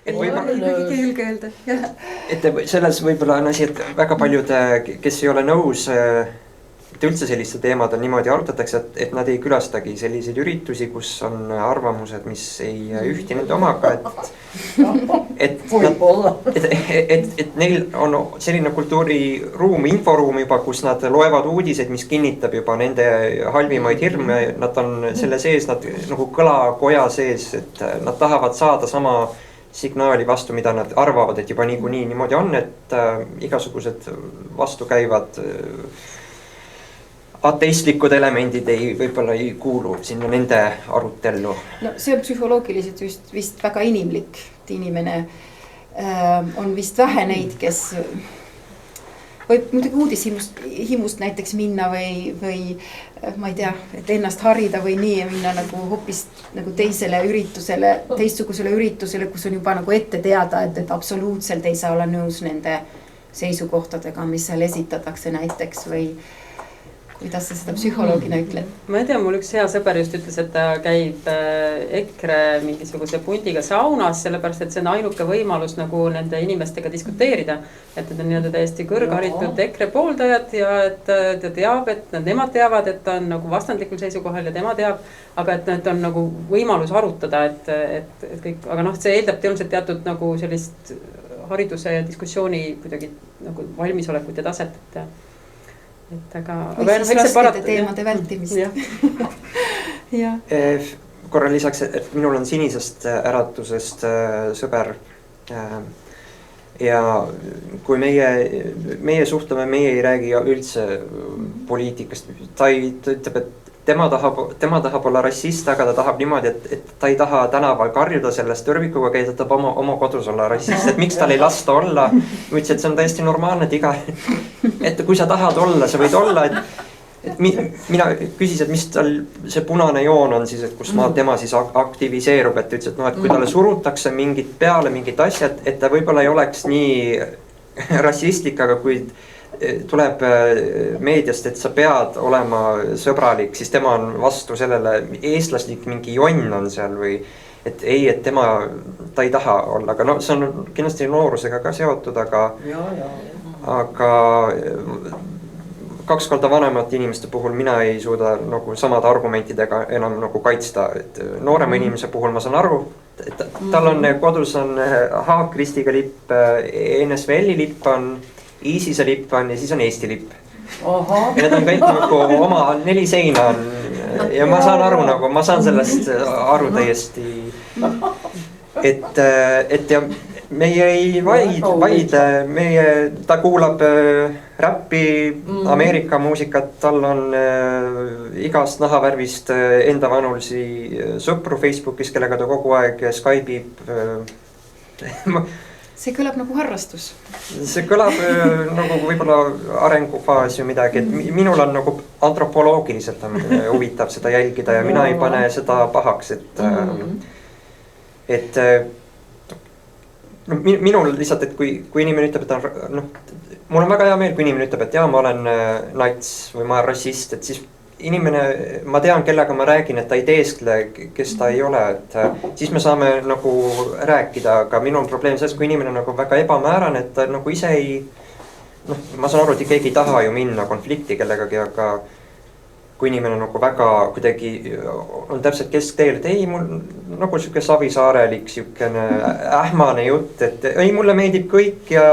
et võib-olla julge öelda. Et selles võib-olla on asi, et väga paljud, kes ei ole nõus, et üldse selliste teemad on niimoodi arutatakse, et nad ei külastagi selliseid üritusi, kus on arvamused, mis ei ühti nende omaga, et neil on selline kultuuriruum, inforuum juba, kus nad loevad uudiseid, mis kinnitab juba nende halvimaid hirme, nad on selle sees, nad nagu kõlakoja sees, et nad tahavad saada sama signaali vastu, mida nad arvavad, et juba niikuinii niimoodi on, et igasugused vastukäivad ateistlikud elemendid võib-olla ei kuulu sinna nende arutellu. No see on psühholoogiliselt just vist väga inimlik, et inimene on vist vähe neid, kes võib muidugi uudishimust näiteks minna või ma ei tea, et ennast harida või nii ja minna nagu hoopis nagu teistsugusele üritusele, kus on juba nagu ette teada, et absoluutselt ei saa olla nõus nende seisukohtadega, mis seal esitatakse näiteks või kuidas sa seda psühholoogina ütled? Ma ei tea, mul üks hea sõber just ütles, et ta käib EKRE mingisuguse pundiga saunas, sellepärast et see on ainuke võimalus nagu nende inimestega diskuteerida. Et need on nii-öelda täiesti kõrgharitud EKRE pooldajad ja et ta teab, et nemad teavad, et ta on nagu vastandlikul seisukohal ja tema teab, aga et need on nagu võimalus arutada, et kõik, aga see eeldab tõenäoliselt teatud nagu sellist hariduse ja diskussiooni kuidagi nagu valmisolekut ja taset, aga või siis raskete teemade vältimist. Korra lisaks, et minul on Sinisest äratusest sõber ja kui meie suhtleme, meie ei räägi üldse poliitikast, ta ütleb, et tema tahab olla rassist, aga ta tahab niimoodi, et ta ei taha tänaval karjuda sellest tõrvikuga käida, ta tahab oma kodus olla rassist, et miks tal ei lasta olla. Ma ütlesin, et see on täiesti normaalne, et kui sa tahad olla, sa võid olla, et mina küsisin, et mis tal see punane joon on siis, et kus tema siis aktiviseerub, et ütles, et kui talle surutakse mingit peale, mingit asjad, et ta võib-olla ei oleks nii rassistlik, aga kui tuleb meediast, et sa pead olema sõbralik, siis tema on vastu sellele, eestlaslik mingi jonn on seal või et ei, et ta ei taha olla, aga see on kindlasti noorusega ka seotud, aga 2 korda vanemate inimeste puhul mina ei suuda nagu samade argumentidega enam nagu kaitsta, et noorema inimese puhul ma saan aru, et tal on kodus on Haakristiga lipp, NSV-li lipp on, ISISe lipp on ja siis on Eesti lipp. Ja need on kõik nagu oma 4 seina on ja ma saan aru nagu, ma saan sellest aru täiesti, et ja meie ei vaidle, ta kuulab räppi, Ameerika muusikat, tal on igast nahavärvist enda vanulisi sõpru Facebookis, kellega ta kogu aeg Skype'ib. See kõlab nagu harrastus. See kõlab nagu võib-olla arengufaas või midagi, et minul on nagu antropoloogiliselt huvitav seda jälgida ja mina ei pane seda pahaks, et minul lihtsalt, et kui inimene ütleb, et mul on väga hea meel, kui inimene ütleb, et ma olen nats või ma olen rassist, et siis inimene, ma tean, kellega ma räägin, et ta ei teeskle, kes ta ei ole, et siis me saame nagu rääkida, aga minul on probleem selles, kui inimene on nagu väga ebamäärane, et ta nagu ise ei, ma saan aru, et keegi ei taha ju minna konflikti kellegagi, aga kui inimene nagu väga kuidagi on täpselt keskteel, et ei, mul nagu siuke Savisaarelig, siukene ähmane jutt, et ei, mulle meeldib kõik ja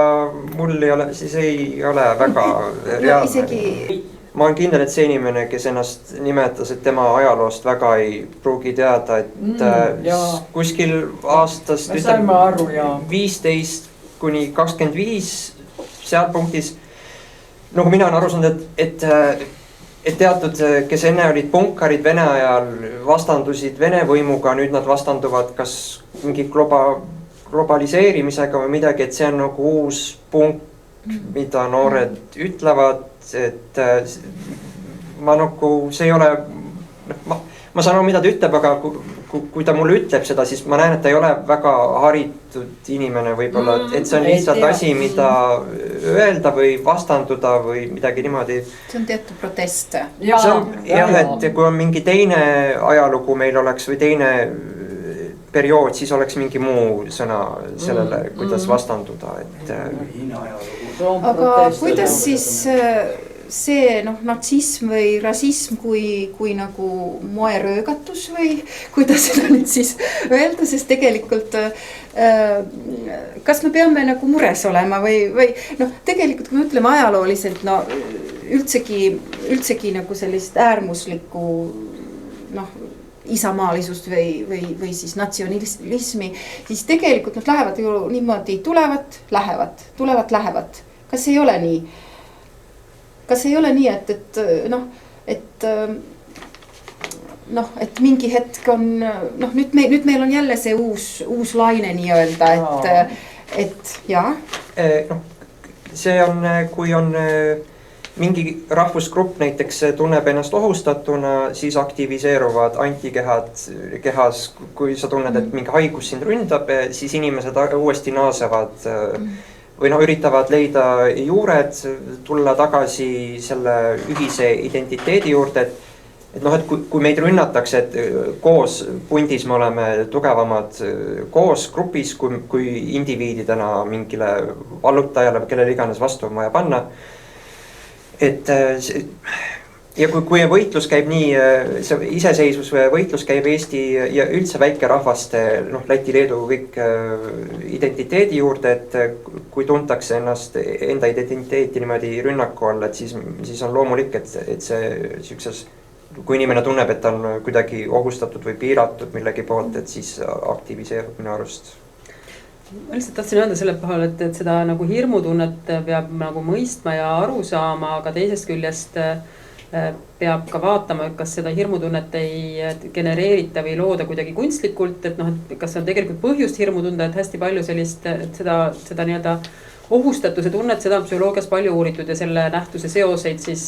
mul ei ole, siis ei ole väga reaalne. Ma olen kindel, et see inimene, kes ennast nimetas, et tema ajaloost väga ei pruugi teada, et kuskil aastast 15 kuni 25 seal punktis, nagu mina olen aru saanud, et teatud, kes enne olid punkarid Vene ajal, vastandusid Vene võimuga, nüüd nad vastanduvad kas mingi globaliseerimisega või midagi, et see on nagu uus punkt, mida noored ütlevad, et ma nagu, see ei ole, ma saan aru, mida ta ütleb, aga kui ta mulle ütleb seda, siis ma näen, et ta ei ole väga haritud inimene võib-olla, et see on lihtsalt asi, mida öelda või vastanduda või midagi niimoodi. See on teatud protest. Jah, et kui on mingi teine ajalugu meil oleks või teine periood, siis oleks mingi muu sõna sellele, kuidas vastanduda, et. Aga kuidas siis see natsism või rassism kui nagu moeröögatus või kuidas seda nüüd siis öelda, sest tegelikult kas me peame nagu mures olema või tegelikult kui me ütleme ajalooliselt, üldsegi nagu sellist äärmuslikku isamaalisust või siis natsionalismi, siis tegelikult nad lähevad ju niimoodi, tulevad, lähevad. Kas ei ole nii? Kas ei ole nii, et mingi hetk on, nüüd meil on jälle see uus laine nii-öelda, et jaa? See on, kui on mingi rahvusgrupp näiteks tunneb ennast ohustatuna, siis aktiviseeruvad antikehad kehas, kui sa tunned, et mingi haigus sind ründab, siis inimesed uuesti naasevad või üritavad leida juured, tulla tagasi selle ühise identiteedi juurde, et kui meid rünnatakse, et koos pundis me oleme tugevamad koos grupis, kui indiviididena mingile vallutajale või kellele iganes vastu on vaja panna. Et ja kui võitlus käib nii, see iseseisvus võitlus käib Eesti ja üldse väikerahvaste, Läti, Leedu kõik identiteedi juurde, et kui tuntakse ennast enda identiteeti niimoodi rünnaku all, et siis on loomulik, et see siukses, kui inimene tunneb, et ta on kuidagi ohustatud või piiratud millegi poolt, et siis aktiviseerub minu arust. Ma lihtsalt tahtsin öelda selle põhjal, et seda nagu hirmutunnet peab nagu mõistma ja aru saama, aga teisest küljest peab ka vaatama, kas seda hirmutunnet ei genereerita või looda kuidagi kunstlikult, et kas on tegelikult põhjust hirmu tunda, et hästi palju sellist, seda nii-öelda ohustatuse tunnet, seda on psühholoogias palju uuritud ja selle nähtuse seoseid siis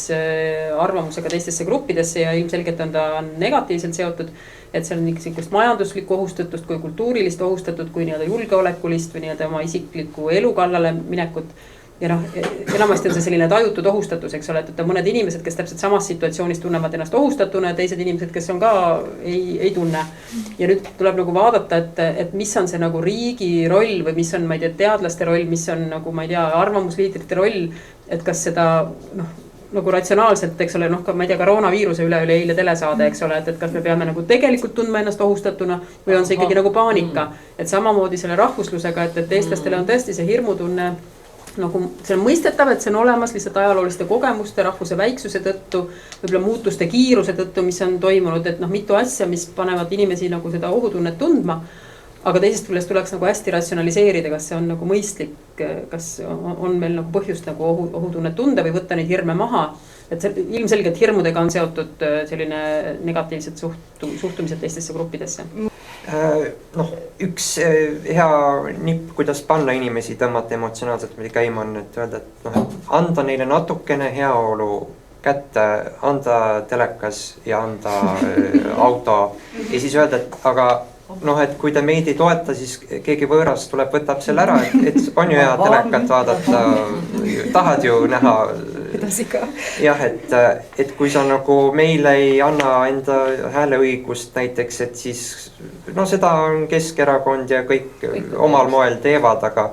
arvamusega teistesse gruppidesse ja ilmselgelt on ta negatiivselt seotud, et seal on niisugust majanduslikku ohustatust kui kultuurilist ohustatut, kui nii-öelda julgeolekulist või nii-öelda oma isikliku elu kallale minekut. Ja enamasti on see selline tajutud ohustatus, eks ole, et on mõned inimesed, kes täpselt samas situatsioonis tunnevad ennast ohustatuna ja teised inimesed, kes on ka ei tunne. Ja nüüd tuleb nagu vaadata, et mis on see nagu riigi roll või mis on, ma ei tea, teadlaste roll, mis on nagu, ma ei tea, arvamusliidrite roll, et kas seda nagu ratsionaalselt, eks ole, ka ma ei tea, koroonaviiruse üle eile telesaade, eks ole, et kas me peame nagu tegelikult tundma ennast ohustatuna või on see ikkagi nagu paanika, et samamoodi selle rahvuslusega, et eestlastele on tõesti see hirmutunne nagu see on mõistetav, et see on olemas lihtsalt ajalooliste kogemuste, rahvuse väiksuse tõttu, võib-olla muutuste kiiruse tõttu, mis on toimunud, et mitu asja, mis panevad inimesi nagu seda ohutunnet tundma. Aga teisest küljest tuleks nagu hästi ratsionaliseerida, kas see on nagu mõistlik, kas on meil nagu põhjust nagu ohutunnet tunda või võtta neid hirme maha. Et ilmselgelt hirmudega on seotud selline negatiivsed suhtumised teistesse gruppidesse. Üks hea nipp, kuidas panna inimesi tõmmata emotsionaalselt käima on, et öelda, et anda neile natukene heaolu kätte, anda telekas ja anda auto ja siis öelda, et aga et kui te meid ei toeta, siis keegi võõras tuleb, võtab selle ära, et on ju hea telekat vaadata, tahad ju näha. Jah, et kui sa nagu meile ei anna enda hääleõigust näiteks, et siis seda on Keskerakond ja kõik omal moel teevad, aga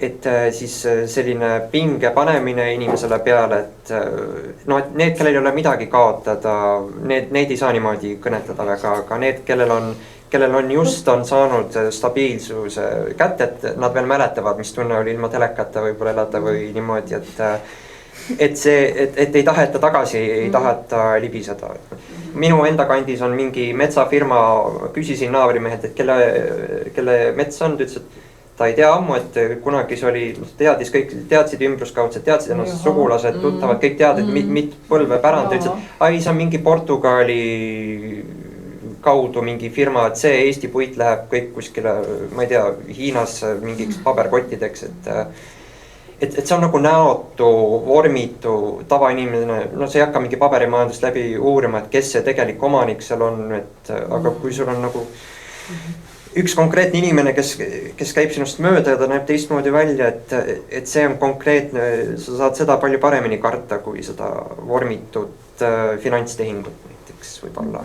et siis selline pinge panemine inimesele peale, et need, kellel ei ole midagi kaotada, need ei saa niimoodi kõnetada väga, aga need, kellel on just on saanud stabiilsuse kätte, et nad veel mäletavad, mis tunne oli ilma telekata võib-olla elada või niimoodi, et ei taheta tagasi, ei taheta libiseda. Minu enda kandis on mingi metsafirma, küsisin naabrimehelt, et kelle mets on, ütles, et ta ei tea ammu, et kunagi see oli, teadsid ümbruskaudsed, teadsid ennast sugulased, tuttavad, kõik teadsid, mit põlve pärand, ütles, et see on mingi Portugali kaudu mingi firma, et see Eesti puit läheb kõik kuskile, ma ei tea, Hiinas mingiks paberkottideks, et see on nagu näotu, vormitu, tavainimene, see ei hakka mingi paberimajandust läbi uurima, et kes see tegelik omanik seal on, aga kui sul on nagu üks konkreetne inimene, kes käib sinust mööda ja ta näeb teistmoodi välja, et see on konkreetne, sa saad seda palju paremini karta, kui seda vormitut finantstehingut näiteks võib olla.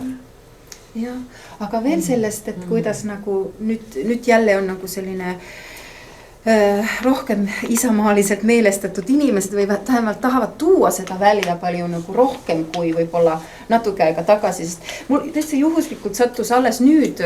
jah, aga veel sellest, et kuidas nagu nüüd jälle on nagu selline rohkem isamaaliselt meelestatud inimesed või vähemalt tahavad tuua seda välja palju nagu rohkem kui võib-olla natuke aega tagasi, sest mul täitsa juhuslikult sattus alles nüüd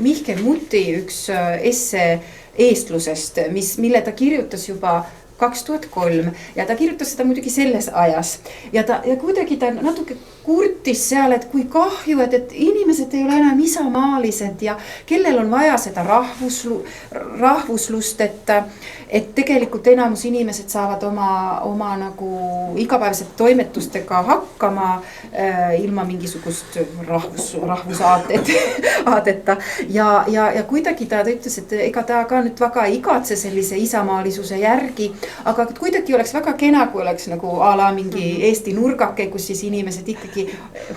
Mihkel Muti üks esse eestlusest, mille ta kirjutas juba 2003 ja ta kirjutas seda muidugi selles ajas ja kuidagi ta natuke kurtis seal, et kui kahju, et inimesed ei ole enam isamaalised ja kellel on vaja seda rahvuslust, et tegelikult enamus inimesed saavad oma nagu igapäevased toimetustega hakkama ilma mingisugust rahvusaadeta ja kuidagi ta ütles, et ega ta ka nüüd väga ei igatse sellise isamaalisuse järgi, aga kuidagi oleks väga kena, kui oleks nagu a la mingi Eesti nurgake, kus siis inimesed ikkagi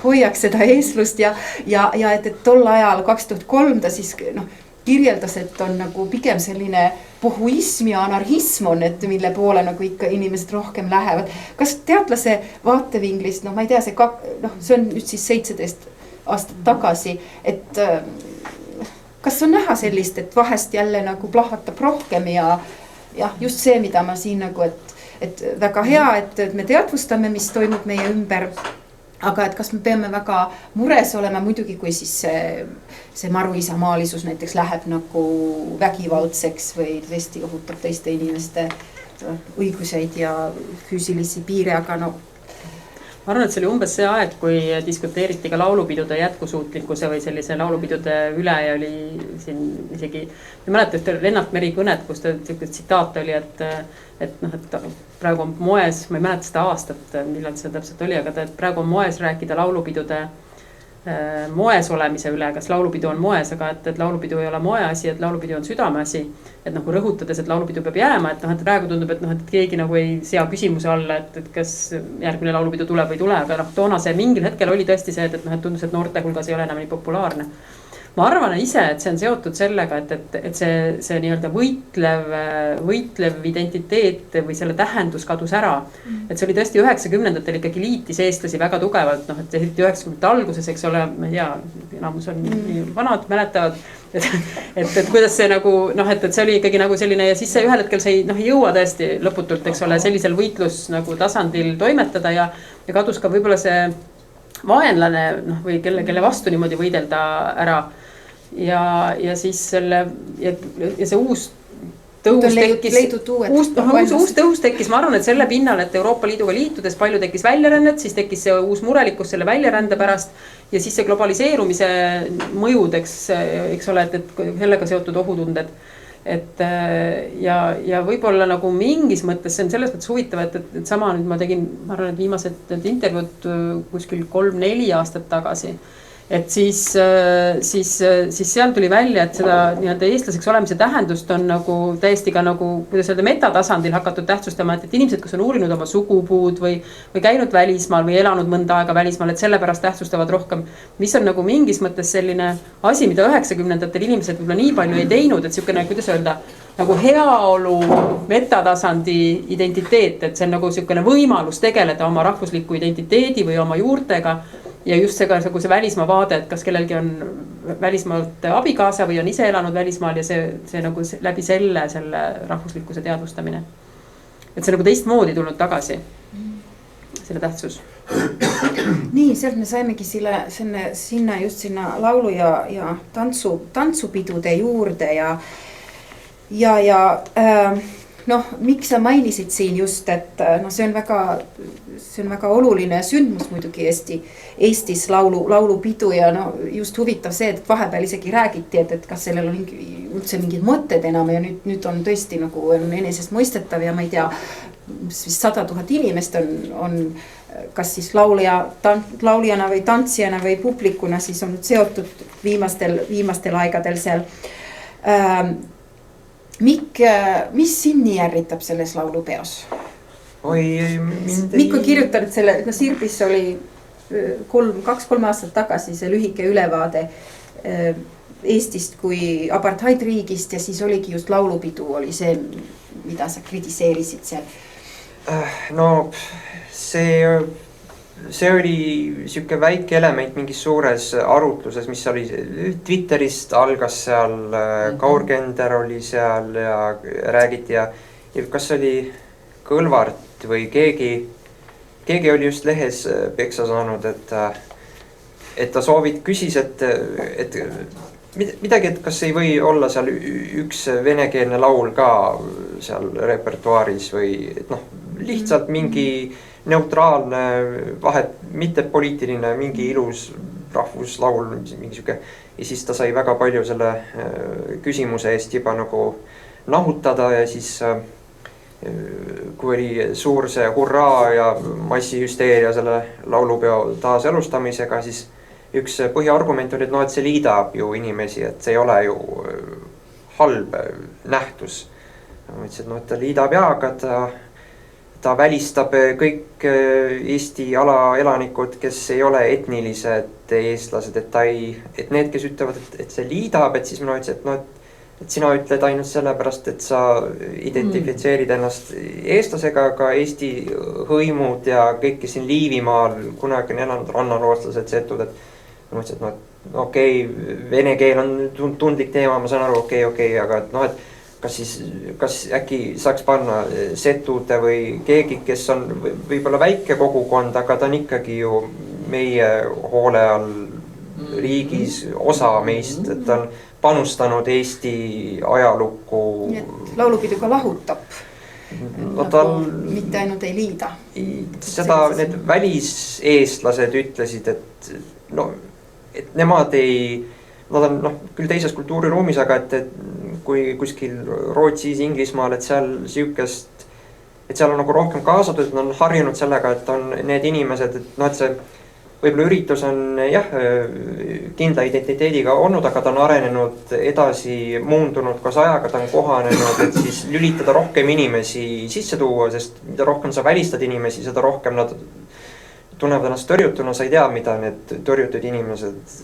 hoiaks seda eestlust ja et tol ajal 2003 ta siis kirjeldas, et on nagu pigem selline pohuism ja anarhism on, et mille poole nagu ikka inimesed rohkem lähevad. Kas teadlase vaatevinglist, ma ei tea, see on nüüd siis 17 aastat tagasi, et kas on näha sellist, et vahest jälle nagu plahvatab rohkem ja just see, mida ma siin nagu, et väga hea, et me teadvustame, mis toimub meie ümber, aga et kas me peame väga mures olema muidugi, kui siis see maru isamaalisus näiteks läheb nagu vägivaldseks või tõesti ohutab teiste inimeste õiguseid ja füüsilisi piire, aga ma arvan, et see oli umbes see aeg, kui diskuteeriti ka laulupidude jätkusuutlikkuse või sellise laulupidude üle ja oli siin isegi, ma mäletan ühte Lennart Meri kõnet, kus ta tsitaat oli, et praegu on moes, ma ei mäleta seda aastat, millal see täpselt oli, aga praegu on moes rääkida laulupidude moes olemise üle, kas laulupidu on moes, aga et laulupidu ei ole moeasi, et laulupidu on südameasi, et nagu rõhutades, et laulupidu peab jääma, et praegu tundub, et keegi nagu ei sea küsimuse alla, et kas järgmine laulupidu tuleb või ei tule, aga toona see mingil hetkel oli tõesti see, et tundus, et noorte hulgas ei ole enam nii populaarne. Ma arvan ise, et see on seotud sellega, et see nii-öelda võitlev identiteet või selle tähendus kadus ära. Et see oli tõesti 90-ndatel ikkagi liitis eestlasi väga tugevalt, et 90-ndate alguses, eks ole, ma ei tea, enamus on nii vanad, mäletavad, et kuidas see nagu, et see oli ikkagi nagu selline ja siis see ühel hetkel see ei jõua tõesti lõputult, eks ole, sellisel võitlus nagu tasandil toimetada ja kadus ka võib-olla see vaenlane või kelle vastu niimoodi võidelda ära. Ja siis selle ja see uus tõus tekkis, ma arvan, et selle pinnal, et Euroopa Liiduga liitudes palju tekkis väljarännet, siis tekkis see uus murelikkus selle väljarände pärast ja siis see globaliseerumise mõjudeks, eks ole, et sellega seotud ohutunded. Ja võib-olla nagu mingis mõttes see on selles mõttes huvitav, et sama nüüd ma tegin, ma arvan, et viimased intervjuud kuskil 3-4 aastat tagasi. Et siis seal tuli välja, et seda nii-öelda eestlaseks olemise tähendust on nagu täiesti ka nagu, kuidas öelda, metatasandil hakatud tähtsustama, et inimesed, kes on uurinud oma sugupuud või käinud välismaal või elanud mõnda aega välismaal, et sellepärast tähtsustavad rohkem, mis on nagu mingis mõttes selline asi, mida 90-ndatel inimesed võib-olla nii palju ei teinud, et siukene, kuidas öelda, nagu heaolu metatasandi identiteet, et see on nagu siukene võimalus tegeleda oma rahvusliku identiteedi või oma juurtega. Ja just see välismaa vaade, et kas kellelgi on välismaalt abikaasa või on ise elanud välismaal ja see nagu läbi selle rahvuslikkuse teadvustamine. Et see nagu teistmoodi tulnud tagasi, selle tähtsus. Nii, sealt me saimegi sinna just sinna laulu ja tantsupidude juurde ja miks sa mainisid siin just, et see on väga oluline sündmus muidugi Eestis laulupidu ja just huvitav see, et vahepeal isegi räägiti, et kas sellel on üldse mingid mõtted enam ja nüüd on tõesti nagu on enesest mõistetav ja ma ei tea, vist 100 000 inimest on kas siis lauljana või tantsijana või publikuna siis on seotud viimastel aegadel seal. Mis sind nii ärritab selles laulupeos? Mikko kirjutanud selle, Sirbis oli 2-3 aastat tagasi see lühike ülevaade Eestist kui apartheidriigist ja siis oligi just laulupidu oli see, mida sa kritiseerisid seal. No see see oli sihuke väike element mingis suures arutluses, mis oli Twitterist algas seal, Kaur Kender oli seal ja räägiti ja kas oli Kõlvart või keegi oli just lehes peksa saanud, et ta küsis, et midagi, et kas ei või olla seal üks venekeelne laul ka seal repertuaaris või et noh, lihtsalt mingi neutraalne vahet, mitte poliitiline, mingi ilus rahvuslaul, mingi sihuke. Ja siis ta sai väga palju selle küsimuse eest juba nagu nahutada ja siis kui oli suur see hurraa ja massihüsteeria selle laulupeo taaselustamisega, siis üks põhiargument oli, et no, et see liidab ju inimesi, et see ei ole ju halb nähtus. Ma ütlesin, et no, et ta liidab ja, aga ta välistab kõik Eesti alaelanikud, kes ei ole etnilised eestlased, et need, kes ütlevad, et see liidab, et siis mina ütlesin, et no, et sina ütled ainult sellepärast, et sa identifitseerid ennast eestlasega, aga Eesti hõimud ja kõik, kes siin Liivimaal kunagi on elanud, rannaloostlased, setud, et ma mõtlesin, et no okei, vene keel on tundlik teema, ma saan aru, okei, aga no, et kas äkki saaks panna setude või keegi, kes on võib-olla väike kogukond, aga ta on ikkagi ju meie hoole all riigis osa meist, et ta on panustanud Eesti ajalukku. Nii et laulupidu ka lahutab. No, mitte ainult ei liida. Seda need väliseestlased ütlesid, et no, et nemad nad on küll teises kultuuriruumis, aga et kui kuskil Rootsis, Inglismaal, et seal siukest, et seal on nagu rohkem kaasatud, nad on harjunud sellega, et on need inimesed, et no, et see võib-olla üritus on jah, kindla identiteediga olnud, aga ta on arenenud edasi, muundunud koos ajaga, ta on kohanenud, et siis lülitada rohkem inimesi sisse tuua, sest mida rohkem sa välistad inimesi, seda rohkem nad tunnevad ennast tõrjutuna, sa ei tea, mida need tõrjutud inimesed.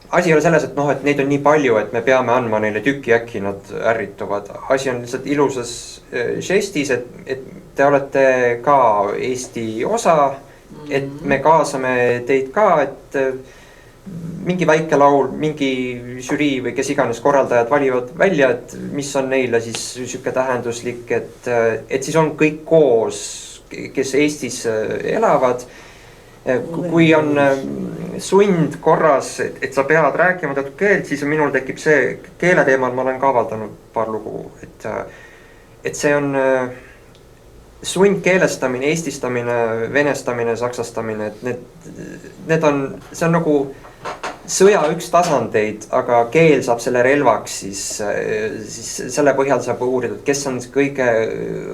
Asi ei ole selles, et noh, et neid on nii palju, et me peame andma neile tüki, äkki nad ärrituvad. Asi on lihtsalt ilusas žestis, et te olete ka Eesti osa, et me kaasame teid ka, et mingi väike laul, mingi žürii või kes iganes korraldajad valivad välja, et mis on neile siis siuke tähenduslik, et siis on kõik koos, kes Eestis elavad. Kui on sund korras, et sa pead rääkima teatud keelt, siis minul tekib see keele teemal, ma olen ka avaldanud paar lugu, et see on sundkeelestamine, eestistamine, venestamine, saksastamine, et see on nagu sõja üks tasandeid, aga keel saab selle relvaks, siis selle põhjal saab uurida, kes on kõige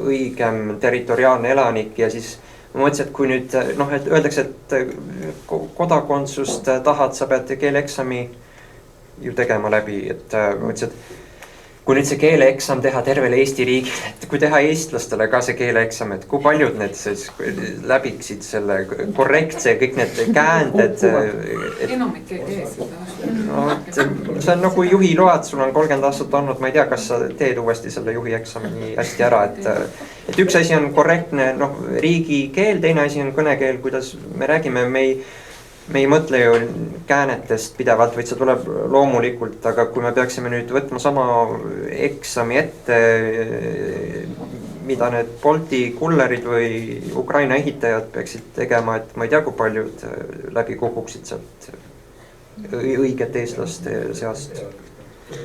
õigem territoriaalne elanik ja siis ma mõtlesin, et kui nüüd et öeldakse, et kodakondsust tahad, sa pead keeleeksami ju tegema läbi, et ma mõtlesin, et kui nüüd see keeleeksam teha tervele Eesti riigile, et kui teha eestlastele ka see keeleeksam, et kui paljud need siis läbiksid selle korrektse, kõik need käänded. Enamik ei tee seda. See on nagu juhiload, sul on 30 aastat olnud, ma ei tea, kas sa teed uuesti selle juhi eksami nii hästi ära, et üks asi on korrektne riigikeel, teine asi on kõnekeel, kuidas me räägime, me ei mõtle ju käänetest pidevalt, vaid see tuleb loomulikult, aga kui me peaksime nüüd võtma sama eksami ette, mida need Bolti kullerid või Ukraina ehitajad peaksid tegema, et ma ei tea, kui paljud läbi kukuksid sealt õiget eestlaste seast.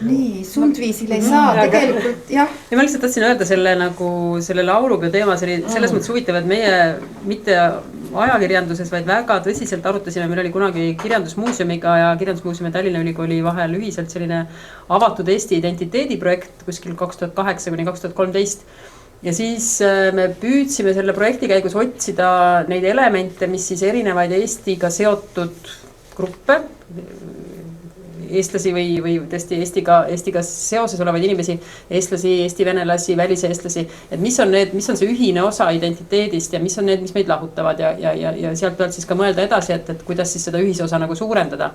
Nii, sundviisil ei saa tegelikult, jah. Ja ma lihtsalt tahtsin öelda selle laulupeo teema, see oli selles mõttes huvitav, et meie mitte ajakirjanduses, vaid väga tõsiselt arutasime, meil oli kunagi kirjandusmuuseumiga ja kirjandusmuuseumi ja Tallinna Ülikooli vahel ühiselt selline avatud Eesti identiteediprojekt kuskil 2008–2013. Ja siis me püüdsime selle projekti käigus otsida neid elemente, mis siis erinevaid Eestiga seotud gruppe, eestlasi või tõesti Eestiga seoses olevaid inimesi, eestlasi, eesti venelasi, väliseestlasi, et mis on see ühine osa identiteedist ja mis on need, mis meid lahutavad ja sealt pealt siis ka mõelda edasi, et kuidas siis seda ühisosa nagu suurendada.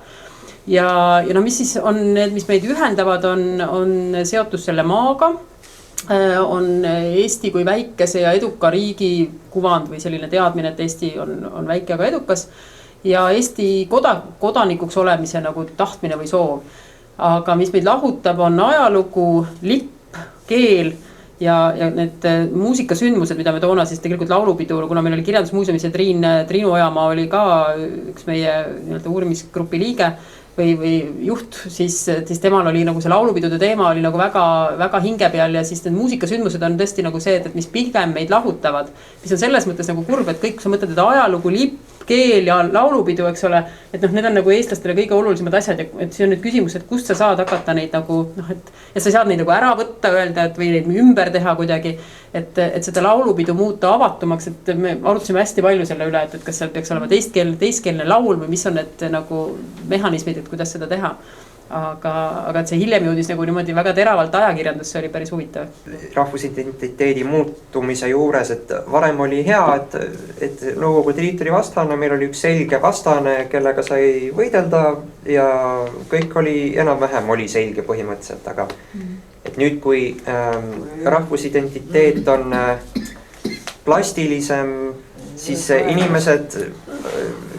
Ja mis siis on need, mis meid ühendavad, on seotus selle maaga, on Eesti kui väikese ja eduka riigi kuvand või selline teadmine, et Eesti on väike, aga edukas. Ja Eesti kodanikuks olemise nagu tahtmine või soov. Aga mis meid lahutab, on ajalugu, lipp, keel ja need muusikasündmused, mida me toona siis tegelikult laulupidu, kuna meil oli kirjandusmuuseumis ja Triinu Ojamaa oli ka üks meie uurimisgrupi liige või juht, siis temal oli nagu see laulupidude teema oli nagu väga, väga hinge peal ja siis need muusikasündmused on tõesti nagu see, et mis pigem meid lahutavad, mis on selles mõttes nagu kurb, et kõik, kui sa mõtled, et ajalugu, lipp, keel ja laulupidu, eks ole, et need on nagu eestlastele kõige olulisemad asjad ja et see on nüüd küsimus, et kust sa saad hakata neid nagu, et sa saad neid nagu ära võtta, öelda, et või neid ümber teha kuidagi, et seda laulupidu muuta avatumaks, et me arutasime hästi palju selle üle, et kas seal peaks olema teiskeelne laul või mis on need nagu mehhanismid, et kuidas seda teha. Aga et see hiljem jõudis nagu niimoodi väga teravalt ajakirjandusse oli päris huvitav. Rahvusidentiteedi muutumise juures, et varem oli hea, et Nõukogude Liit oli vastane, meil oli üks selge vastane, kellega sai võidelda ja kõik oli enam-vähem oli selge põhimõtteliselt, aga et nüüd, kui rahvusidentiteet on plastilisem, siis inimesed,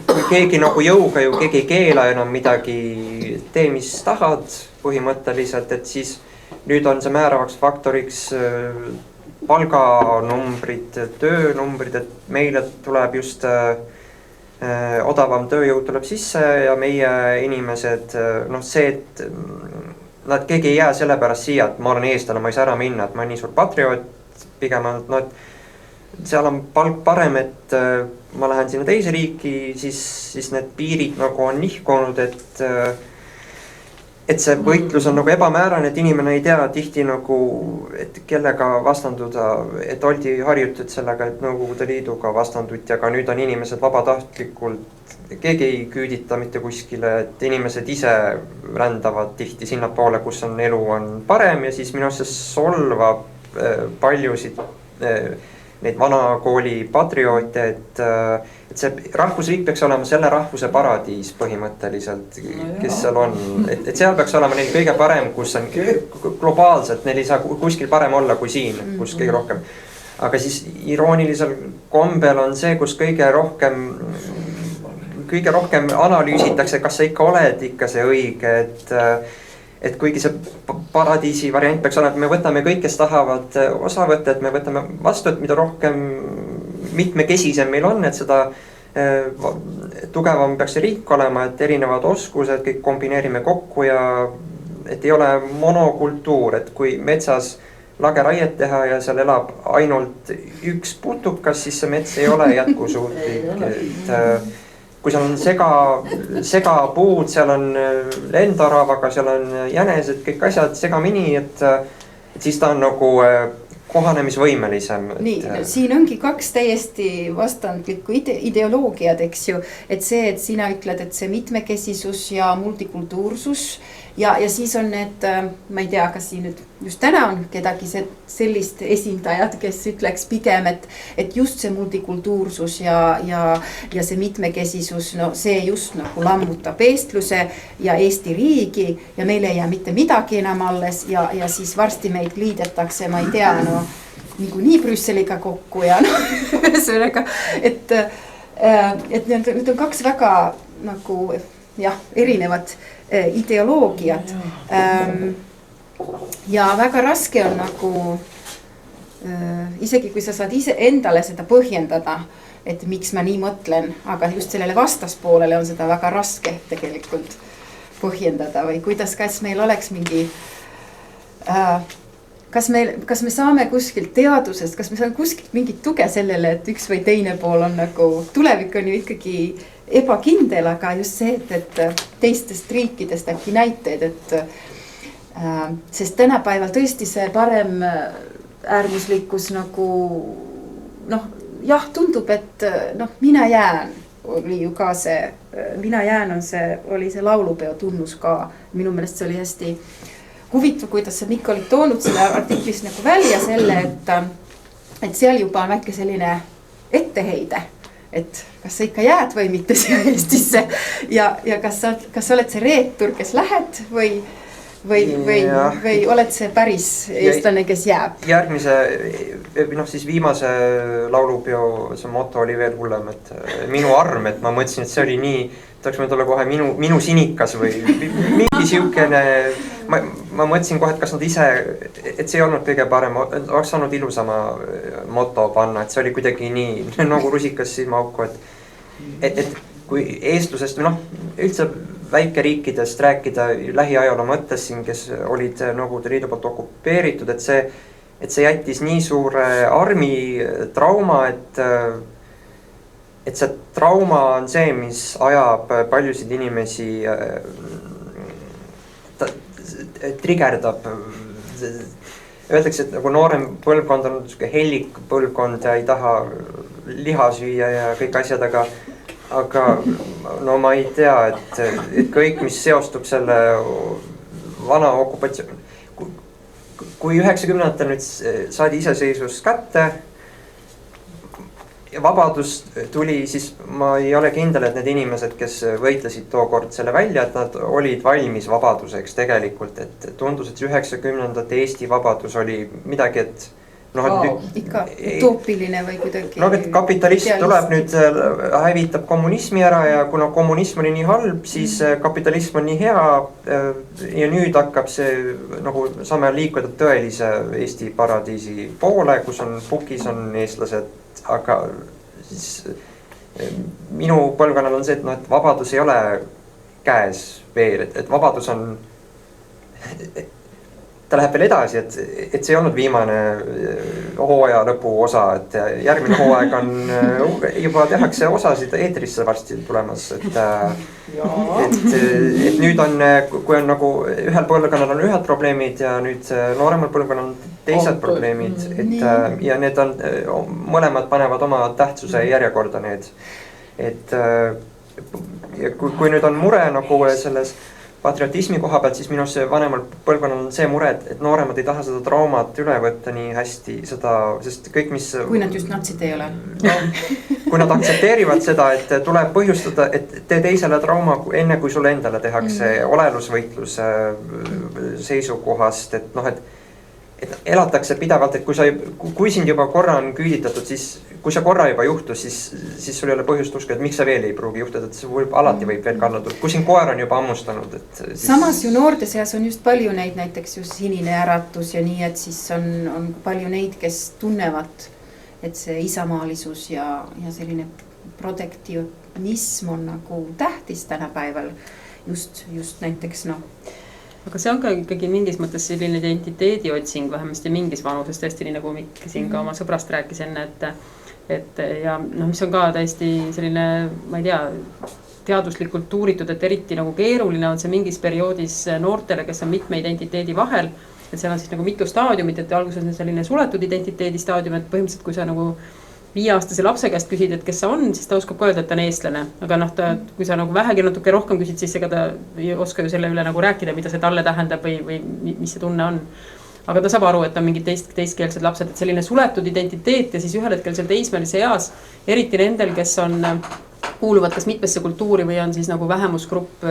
kui keegi nagu jõuga ju keegi ei keela enam midagi, tee mis tahad põhimõtteliselt, et siis nüüd on see määravaks faktoriks palganumbrid, töönumbrid, et meile tuleb just odavam tööjõud tuleb sisse ja meie inimesed, see, et nad keegi ei jää selle pärast siia, et ma olen eestlane, ma ei saa ära minna, et ma olen nii suur patrioot, pigem on, et seal on palk parem, et ma lähen sinna teise riiki, siis need piirid nagu on nihkunud, et see võitlus on nagu ebamäärane, et inimene ei tea tihti nagu, et kellega vastanduda, et oldi harjutud sellega, et Nõukogude Liiduga vastanduti, aga nüüd on inimesed vabatahtlikult, keegi ei küüdita mitte kuskile, et inimesed ise rändavad tihti sinna poole, kus on elu on parem ja siis minu arust solvab paljusid neid vanakooli patrioote, et see rahvusriik peaks olema selle rahvuse paradiis põhimõtteliselt, kes seal on, et seal peaks olema neil kõige parem, kus on globaalselt, neil ei saa kuskil parem olla kui siin, kus kõige rohkem. Aga siis iroonilisel kombel on see, kus kõige rohkem analüüsitakse, kas sa ikka oled ikka see õige, et kuigi see paradiisi variant peaks olema, et me võtame kõik, kes tahavad osa võtta, et me võtame vastu, et mida rohkem mitmekesisem meil on, et seda tugevam peaks see riik olema, et erinevad oskused kõik kombineerime kokku ja et ei ole monokultuur, et kui metsas lageraiet teha ja seal elab ainult üks putukas, siis see mets ei ole jätkusuutlik, et kui seal on segapuud, seal on lendoravaga, seal on jänesed, kõik asjad segamini, et siis ta on nagu kohanemisvõimelisem. Nii, siin ongi kaks täiesti vastandlikku ideoloogiad, eks ju, et see, et sina ütled, et see mitmekesisus ja multikultuursus ja siis on need, ma ei tea, kas siin nüüd just täna on kedagi sellist esindajad, kes ütleks pigem, et just see multikultuursus ja see mitmekesisus, no see just nagu lammutab eestluse ja Eesti riigi ja meil ei jää mitte midagi enam alles ja siis varsti meid liidetakse, ma ei tea, no nii Brüsseliga kokku ja ühesõnaga, et need on kaks väga nagu erinevat ideoloogiat ja väga raske on nagu isegi kui sa saad ise endale seda põhjendada, et miks ma nii mõtlen, aga just sellele vastaspoolele on seda väga raske tegelikult põhjendada või kas meil oleks mingi kas me saame kuskilt teadusest, kas me saame kuskilt mingit tuge sellele, et üks või teine pool on nagu, tulevik on ju ikkagi ebakindel, aga just see, et teistest riikidest äkki näiteid, et sest tänapäeval tõesti see parem äärmuslikkus nagu tundub, et mina jään oli ju ka see, mina jään oli see laulupeo tunnus ka, minu meelest see oli hästi huvitav, kuidas sa Mikk olid toonud selle artiklis nagu välja selle, et seal juba on väike selline etteheide, et kas sa ikka jääd või mitte siia Eestisse ja kas sa oled see reetur, kes lähed või oled see päris eestlane, kes jääb? Järgmise, siis viimase laulupeo see moto oli veel hullem, et minu arm, et ma mõtlesin, et see oli nii, tahaks võinud olla kohe minu sinikas või mingi siukene, ma mõtlesin kohe, et kas nad ise, et see ei olnud kõige parem, oleks saanud ilusama moto panna, et see oli kuidagi nii nagu rusikas silmaauku, et kui eestlusest või üldse väikeriikidest rääkida lähiajaloo mõttes siin, kes olid Nõukogude Liidu poolt okupeeritud, et see jättis nii suure armi trauma, et see trauma on see, mis ajab paljusid inimesi, trigerdab. Öeldakse, et nagu noorem põlvkond on hellik põlvkond ja ei taha liha süüa ja kõik asjad, aga no ma ei tea, et kõik, mis seostub selle vana okupatsioon. Kui 90-ndatel nüüd saadi iseseisvus kätte ja vabadus tuli, siis ma ei ole kindel, et need inimesed, kes võitlesid tookord selle välja, et nad olid valmis vabaduseks tegelikult, et tundus, et 90-ndate Eesti vabadus oli midagi, et ikka utoopiline või kuidagi. Et kapitalist tuleb nüüd, hävitab kommunismi ära ja kuna kommunism oli nii halb, siis kapitalism on nii hea ja nüüd hakkab see saame liikuda tõelise Eesti paradiisi poole, kus on pukis on eestlased, aga siis minu põlvkonnal on see, et vabadus ei ole käes veel, et vabadus on ta läheb veel edasi, et see ei olnud viimane hooaja lõpu osa, et järgmine hooaeg on juba tehakse osasid eetrisse varsti tulemas, et nüüd on, kui on nagu ühel põlvkonnal on ühed probleemid ja nüüd nooremal põlvkonnal on teised probleemid, et ja need on, mõlemad panevad oma tähtsuse järjekorda need, et ja kui nüüd on mure nagu selles patriotismi koha pealt, siis minu see vanemal põlvkonnal on see mure, et nooremad ei taha seda traumat üle võtta nii hästi, sest kõik, mis kui nad just natsid ei ole. Kui nad aktsepteerivad seda, et tuleb põhjustada, et tee teisele trauma enne, kui sulle endale tehakse olelusvõitluse seisukohast, et elatakse pidevalt, et kui sind juba korra on küüditatud, siis kui see korra juba juhtus, siis sul ei ole põhjust uska, et miks see veel ei pruugi juhtuda, et see alati võib veel kannatud, kui sind koer on juba ammustanud, et siis... Samas ju noorte seas on just palju neid, näiteks just Sinine äratus ja nii, et siis on palju neid, kes tunnevad, et see isamaalisus ja selline protektionism on nagu tähtis tänapäeval just näiteks aga see on ka ikkagi mingis mõttes selline identiteedi otsing vähemasti mingis vanuses, tõesti nii nagu Mikk siin ka oma sõbrast rääkis enne, et ja mis on ka täiesti selline, ma ei tea, teaduslikult uuritud, et eriti nagu keeruline on see mingis perioodis noortele, kes on mitme identiteedi vahel, et seal on siis nagu mitu staadiumit, et alguses on selline suletud identiteedi staadium, et põhimõtteliselt kui sa nagu 5-aastase lapse käest küsid, et kes sa on, siis ta oskab öelda, et ta on eestlane. Aga kui sa nagu vähegi natuke rohkem küsid, siis ega ta ei oska ju selle üle nagu rääkida, mida see talle tähendab või mis see tunne on. Aga ta saab aru, et on mingid teiskeelsed lapsed, et selline suletud identiteet ja siis ühel hetkel seal teismelise eas, eriti nendel, kes kuuluvad kas mitmesse kultuuri või on siis nagu vähemusgrupp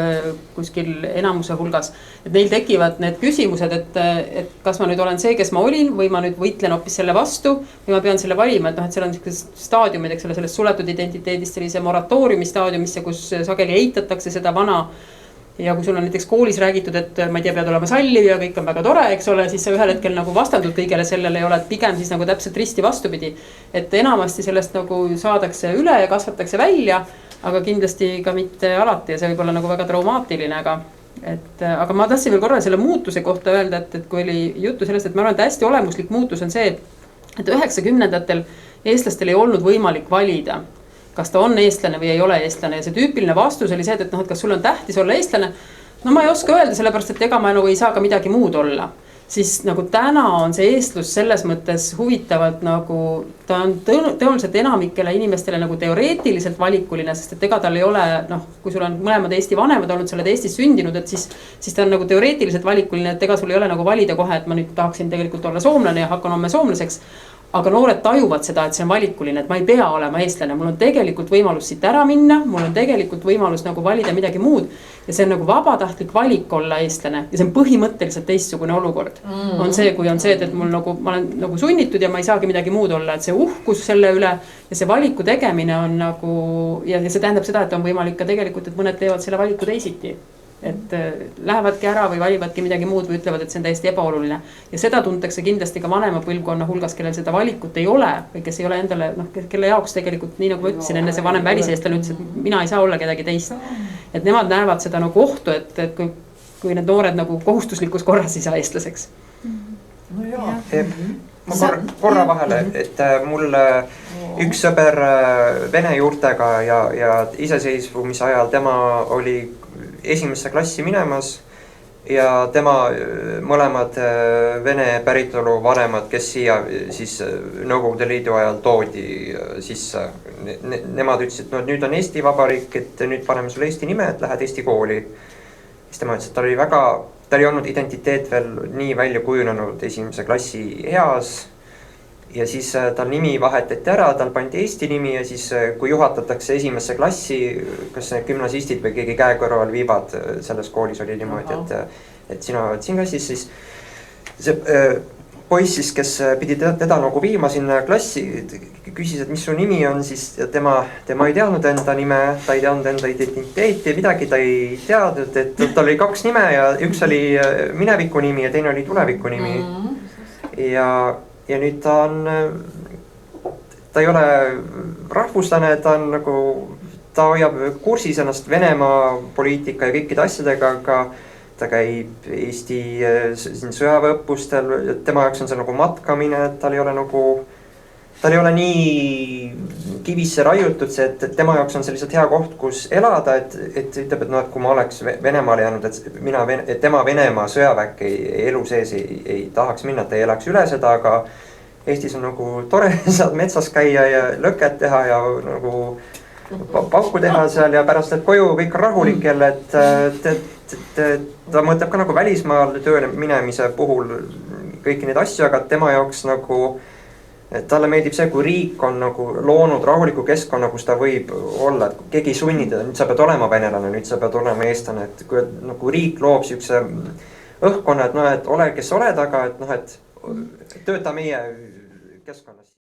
kuskil enamuse hulgas. Et neil tekivad need küsimused, et kas ma nüüd olen see, kes ma olin või ma nüüd võitlen hoopis selle vastu või ma pean selle valima, et seal on staadiumid, eks ole, sellest suletud identiteedist sellise moratooriumi staadiumisse, kus sageli eitatakse seda vana. Ja kui sul on näiteks koolis räägitud, et ma ei tea, pead olema salliv ja kõik on väga tore, eks ole, siis sa ühel hetkel nagu vastandud kõigele sellele ei ole, et pigem siis nagu täpselt risti vastupidi. Et enamasti sellest nagu saadakse üle ja kasvatakse välja, aga kindlasti ka mitte alati ja see võib olla nagu väga traumaatiline, aga ma tahtsin veel korra selle muutuse kohta öelda, et kui oli juttu sellest, et ma arvan, et hästi olemuslik muutus on see, et 90-ndatel eestlastel ei olnud võimalik valida, kas ta on eestlane või ei ole eestlane ja see tüüpiline vastus oli see, et kas sul on tähtis olla eestlane, no ma ei oska öelda, sellepärast, et ega ma nagu ei saa ka midagi muud olla. Siis nagu täna on see eestlus selles mõttes huvitavalt nagu, ta on tõenäoliselt enamikele inimestele nagu teoreetiliselt valikuline, sest et ega tal ei ole, kui sul on mõlemad Eesti vanemad olnud, sa oled Eestis sündinud, et siis ta on nagu teoreetiliselt valikuline, et ega sul ei ole nagu valida kohe, et ma nüüd tahaksin tegelikult olla soomlane ja hakkan homme soomlaseks. aga noored tajuvad seda, et see on valikuline, et ma ei pea olema eestlane, mul on tegelikult võimalus siit ära minna, mul on tegelikult võimalus nagu valida midagi muud. Ja see on nagu vabatahtlik valik olla eestlane ja see on põhimõtteliselt teistsugune olukord. On see, kui on see, et mul nagu, ma olen nagu sunnitud ja ma ei saagi midagi muud olla, et see uhkus selle üle ja see valiku tegemine on nagu, ja see tähendab seda, et on võimalik ka tegelikult, et mõned teevad selle valiku teisiti. Et lähevadki ära või valivadki midagi muud või ütlevad, et see on täiesti ebaoluline. Ja seda tuntakse kindlasti ka vanema põlvkonna hulgas, kellel seda valikut ei ole või kes ei ole endale, kelle jaoks tegelikult, nii nagu ma ütlesin, enne see vanem väliseestlane ütles, et mina ei saa olla kedagi teist. Et nemad näevad seda nagu ohtu, et kui need noored nagu kohustuslikus korras ei saa eestlaseks. No jaa. Ma korra vahele, et mul üks sõber vene juurtega ja iseseisvumise ajal tema oli esimesse klassi minemas ja tema mõlemad vene päritolu vanemad, kes siia siis Nõukogude Liidu ajal toodi sisse. Nemad ütlesid, no nüüd on Eesti Vabariik, et nüüd paneme sulle Eesti nime, et lähed Eesti kooli. Siis tema ütles, et ta oli olnud identiteet veel nii välja kujunenud esimese klassi eas. Ja siis tal nimi vahetati ära, tal pandi Eesti nimi ja siis kui juhatatakse esimesse klassi, kas need gümnasistid või keegi käe kõrval viivad, selles koolis oli niimoodi, et sina oled siin klassis, siis see poiss siis, kes pidi teda nagu viima sinna klassi, küsis, et mis su nimi on, siis tema ei teadnud enda nime, ta ei teadnud enda identiteeti, midagi ta ei teadnud, et tal oli 2 nime ja üks oli mineviku nimi ja teine oli tuleviku nimi. Ja nüüd ta ei ole rahvuslane, ta hoiab kursis ennast Venemaa poliitika ja kõikide asjadega, aga ta käib Eesti sõjaväeõppustel, tema jaoks on see nagu matkamine, et tal ei ole nii kivisse raiutud see, et tema jaoks on see lihtsalt hea koht, kus elada, et ütleb, et no, et kui ma oleks Venemaale jäänud, et tema Venemaa sõjaväkke elu sees ei tahaks minna, et ei elaks üle seda, aga Eestis on nagu tore, saad metsas käia ja lõket teha ja nagu pauku teha seal ja pärast et koju kõik on rahulik jälle, et ta mõtleb ka nagu välismaal tööle minemise puhul kõiki neid asju, aga tema jaoks nagu talle meeldib see, kui riik on nagu loonud rahuliku keskkonna, kus ta võib olla, et keegi ei sunni teda, nüüd sa pead olema venelane, nüüd sa pead olema eestlane, et kui nagu riik loob siukse õhkkonna, et noh, et ole, kes oled, aga et noh, et tööta meie keskkonnas.